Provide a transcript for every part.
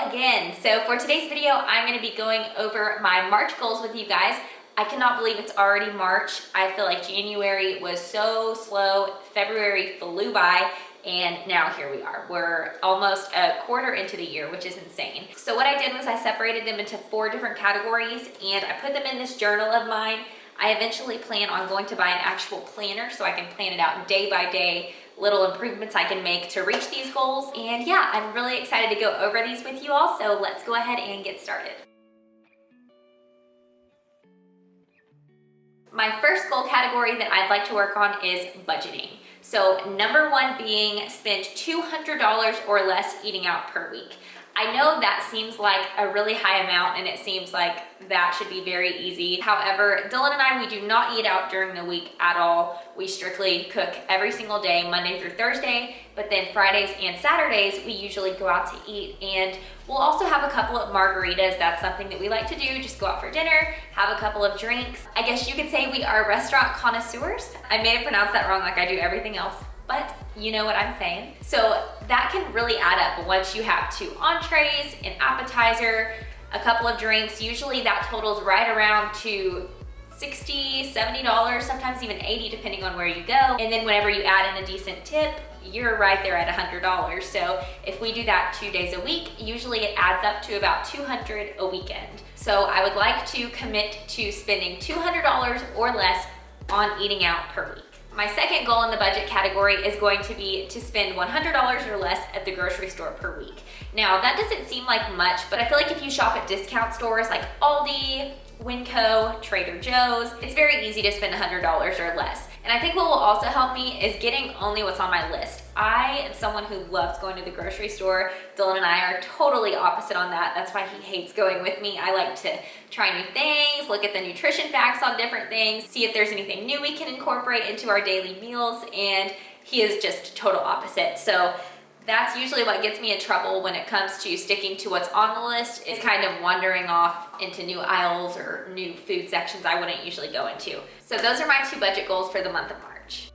again. So for today's video, I'm gonna be going over my March goals with you guys. I cannot believe it's already March. I feel like January was so slow, February flew by, and now here we are. We're almost a quarter into the year, which is insane. So what I did was I separated them into 4 different categories and I put them in this journal of mine. I eventually plan on going to buy an actual planner so I can plan it out day by day, little improvements I can make to reach these goals. And yeah, I'm really excited to go over these with you all, so let's go ahead and get started. My first goal category that I'd like to work on is budgeting. So number 1 being spend $200 or less eating out per week. I know that seems like a really high amount and it seems like that should be very easy. However, Dylan and I, we do not eat out during the week at all. We strictly cook every single day, Monday through Thursday, but then Fridays and Saturdays, we usually go out to eat, and we'll also have a couple of margaritas. That's something that we like to do, just go out for dinner, have a couple of drinks. I guess you could say we are restaurant connoisseurs. I may have pronounced that wrong like I do everything else, but you know what I'm saying. So that can really add up once you have 2 entrees, an appetizer, a couple of drinks. Usually that totals right around to $60, $70, sometimes even $80 depending on where you go. And then whenever you add in a decent tip, you're right there at $100. So if we do that 2 days a week, usually it adds up to about $200 a weekend. So I would like to commit to spending $200 or less on eating out per week. My second goal in the budget category is going to be to spend $100 or less at the grocery store per week. Now, that doesn't seem like much, but I feel like if you shop at discount stores like Aldi, Winco, Trader Joe's, it's very easy to spend $100 or less. And I think what will also help me is getting only what's on my list. I am someone who loves going to the grocery store. Dylan and I are totally opposite on that. That's why he hates going with me. I like to try new things, look at the nutrition facts on different things, see if there's anything new we can incorporate into our daily meals, and he is just total opposite. So that's usually what gets me in trouble when it comes to sticking to what's on the list. It's kind of wandering off into new aisles or new food sections I wouldn't usually go into. So those are my 2 budget goals for the month of March.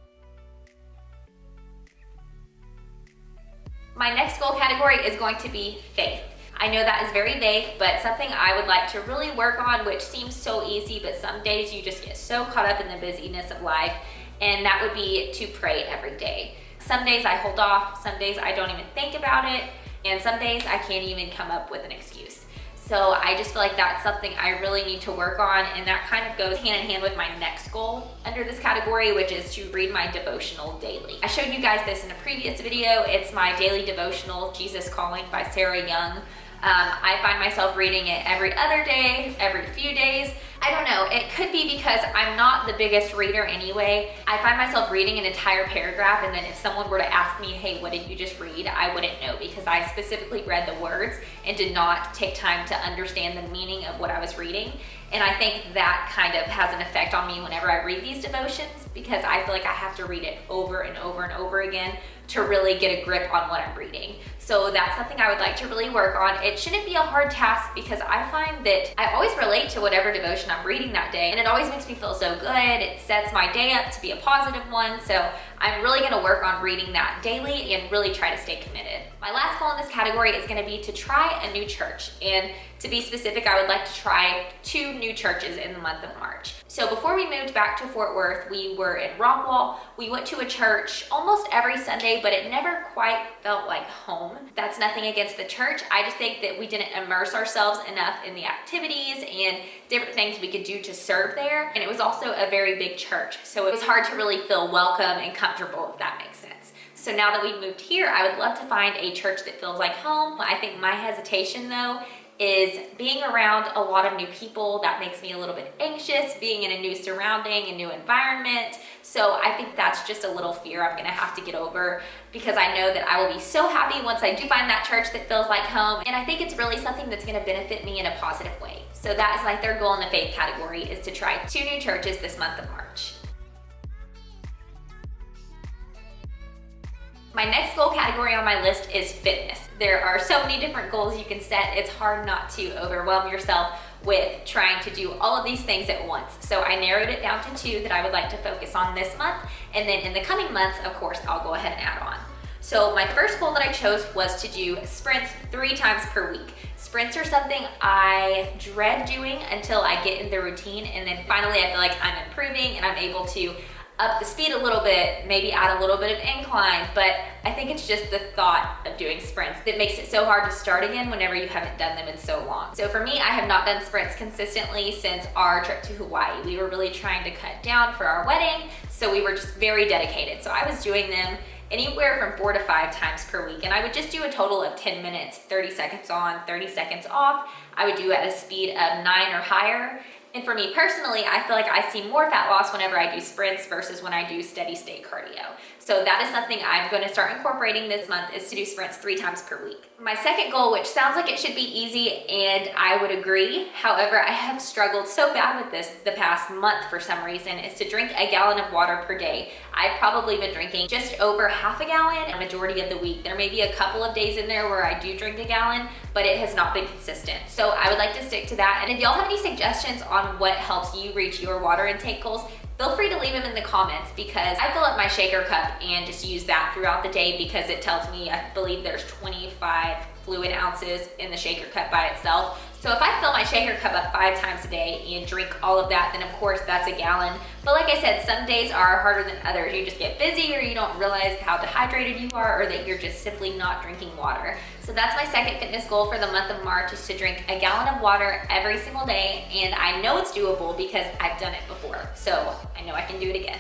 My next goal category is going to be faith. I know that is very vague, but something I would like to really work on, which seems so easy, but some days you just get so caught up in the busyness of life, and that would be to pray every day. Some days I hold off, some days I don't even think about it, and some days I can't even come up with an excuse. So I just feel like that's something I really need to work on, and that kind of goes hand in hand with my next goal under this category, which is to read my devotional daily. I showed you guys this in a previous video. It's my daily devotional, Jesus Calling by Sarah Young. I find myself reading it every other day, every few days. I don't know, it could be because I'm not the biggest reader anyway. I find myself reading an entire paragraph, and then if someone were to ask me, hey, what did you just read? I wouldn't know because I specifically read the words and did not take time to understand the meaning of what I was reading. And I think that kind of has an effect on me whenever I read these devotions, because I feel like I have to read it over and over and over again to really get a grip on what I'm reading. So that's something I would like to really work on. It shouldn't be a hard task because I find that I always relate to whatever devotion I'm reading that day, and it always makes me feel so good. It sets my day up to be a positive one. So I'm really gonna work on reading that daily and really try to stay committed. My last goal in this category is gonna be to try a new church. And to be specific, I would like to try 2 new churches in the month of March. So before we moved back to Fort Worth, we were in Rockwall. We went to a church almost every Sunday, but it never quite felt like home. That's nothing against the church. I just think that we didn't immerse ourselves enough in the activities and different things we could do to serve there. And it was also a very big church, so it was hard to really feel welcome and comfortable, if that makes sense. So now that we've moved here, I would love to find a church that feels like home. I think my hesitation though is being around a lot of new people. That makes me a little bit anxious, being in a new surrounding, a new environment. So I think that's just a little fear I'm gonna have to get over, because I know that I will be so happy once I do find that church that feels like home. And I think it's really something that's gonna benefit me in a positive way. So that is my third goal in the faith category, is to try 2 new churches this month of March. My next goal category on my list is fitness. There are so many different goals you can set. It's hard not to overwhelm yourself with trying to do all of these things at once. So I narrowed it down to 2 that I would like to focus on this month. And then in the coming months, of course, I'll go ahead and add on. So my first goal that I chose was to do sprints 3 times per week. Sprints are something I dread doing until I get in the routine, and then finally I feel like I'm improving and I'm able to up the speed a little bit, maybe add a little bit of incline, but I think it's just the thought of doing sprints that makes it so hard to start again whenever you haven't done them in so long. So for me, I have not done sprints consistently since our trip to Hawaii. We were really trying to cut down for our wedding, so we were just very dedicated. So I was doing them anywhere from 4 to 5 times per week, and I would just do a total of 10 minutes, 30 seconds on, 30 seconds off. I would do at a speed of 9 or higher. And for me personally, I feel like I see more fat loss whenever I do sprints versus when I do steady state cardio. So that is something I'm going to start incorporating this month, is to do sprints 3 times per week. My second goal, which sounds like it should be easy, and I would agree. However, I have struggled so bad with this the past month for some reason, is to drink a gallon of water per day. I've probably been drinking just over half a gallon a majority of the week. There may be a couple of days in there where I do drink a gallon, but it has not been consistent. So I would like to stick to that. And if y'all have any suggestions on what helps you reach your water intake goals, feel free to leave them in the comments, because I fill up my shaker cup and just use that throughout the day because it tells me, I believe there's 25 fluid ounces in the shaker cup by itself. So if I fill my shaker cup up 5 times a day and drink all of that, then of course that's a gallon. But like I said, some days are harder than others. You just get busy, or you don't realize how dehydrated you are, or that you're just simply not drinking water. So that's my second fitness goal for the month of March, is to drink a gallon of water every single day. And I know it's doable because I've done it before. So I know I can do it again.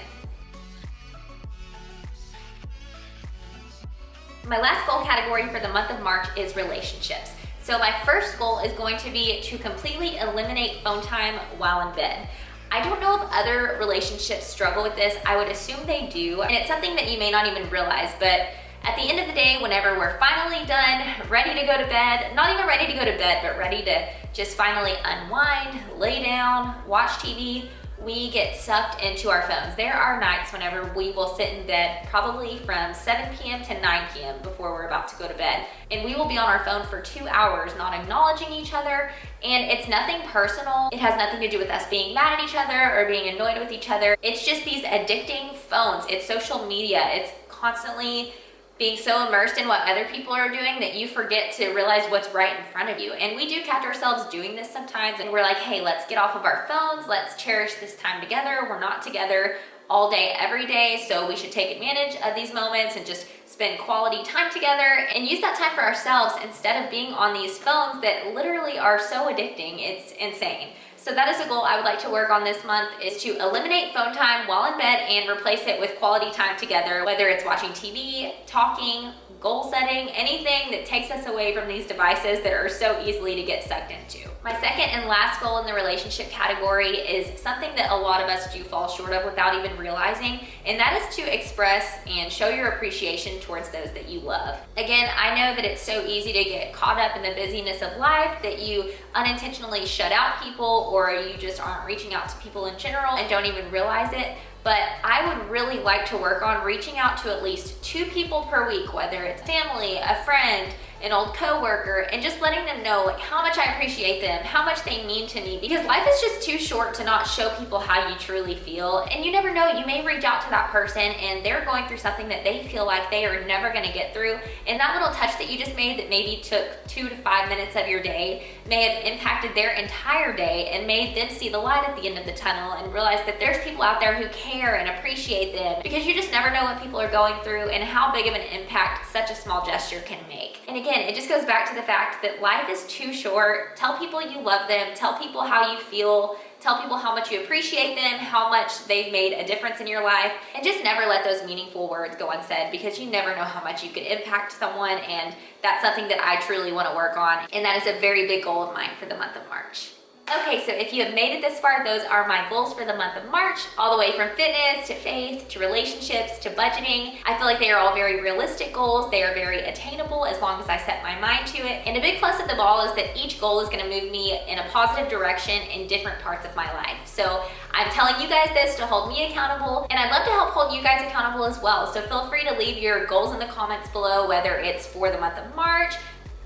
My last goal category for the month of March is relationships. So my first goal is going to be to completely eliminate phone time while in bed. I don't know if other relationships struggle with this. I would assume they do. And it's something that you may not even realize, but at the end of the day, whenever we're finally done, ready to go to bed, not even ready to go to bed, but ready to just finally unwind, lay down, watch TV, we get sucked into our phones. There are nights whenever we will sit in bed probably from 7 p.m. to 9 p.m. before we're about to go to bed. And we will be on our phone for 2 hours, not acknowledging each other. And it's nothing personal. It has nothing to do with us being mad at each other or being annoyed with each other. It's just these addicting phones. It's social media. It's constantly being so immersed in what other people are doing that you forget to realize what's right in front of you. And we do catch ourselves doing this sometimes, and we're like, hey, let's get off of our phones, let's cherish this time together. We're not together all day, every day, so we should take advantage of these moments and just spend quality time together and use that time for ourselves instead of being on these phones that literally are so addicting. It's insane. So that is a goal I would like to work on this month, is to eliminate phone time while in bed and replace it with quality time together, whether it's watching TV, talking, goal setting, anything that takes us away from these devices that are so easily to get sucked into. My second and last goal in the relationship category is something that a lot of us do fall short of without even realizing, and that is to express and show your appreciation towards those that you love. Again, I know that it's so easy to get caught up in the busyness of life that you unintentionally shut out people, or you just aren't reaching out to people in general and don't even realize it. But I would really like to work on reaching out to at least 2 people per week, whether it's family, a friend, an old coworker, and just letting them know like how much I appreciate them, how much they mean to me, because life is just too short to not show people how you truly feel. And you never know, you may reach out to that person and they're going through something that they feel like they are never gonna get through, and that little touch that you just made that maybe took 2 to 5 minutes of your day may have impacted their entire day and made them see the light at the end of the tunnel and realize that there's people out there who care and appreciate them, because you just never know what people are going through and how big of an impact such a small gesture can make. And again, it just goes back to the fact that life is too short. Tell people you love them, tell people how you feel, tell people how much you appreciate them, how much they've made a difference in your life, and just never let those meaningful words go unsaid, because you never know how much you could impact someone, and that's something that I truly want to work on, and that is a very big goal of mine for the month of March. Okay, so if you have made it this far, those are my goals for the month of March, all the way from fitness to faith to relationships to budgeting. I feel like they are all very realistic goals. They are very attainable as long as I set my mind to it. And a big plus of them all is that each goal is going to move me in a positive direction in different parts of my life. So I'm telling you guys this to hold me accountable, and I'd love to help hold you guys accountable as well. So feel free to leave your goals in the comments below, whether it's for the month of March,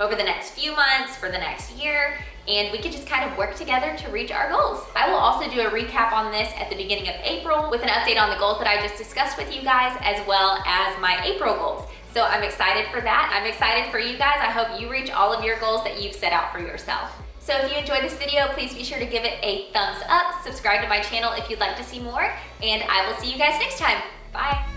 over the next few months, for the next year, and we could just kind of work together to reach our goals. I will also do a recap on this at the beginning of April with an update on the goals that I just discussed with you guys, as well as my April goals. So I'm excited for that. I'm excited for you guys. I hope you reach all of your goals that you've set out for yourself. So if you enjoyed this video, please be sure to give it a thumbs up, subscribe to my channel if you'd like to see more, and I will see you guys next time. Bye.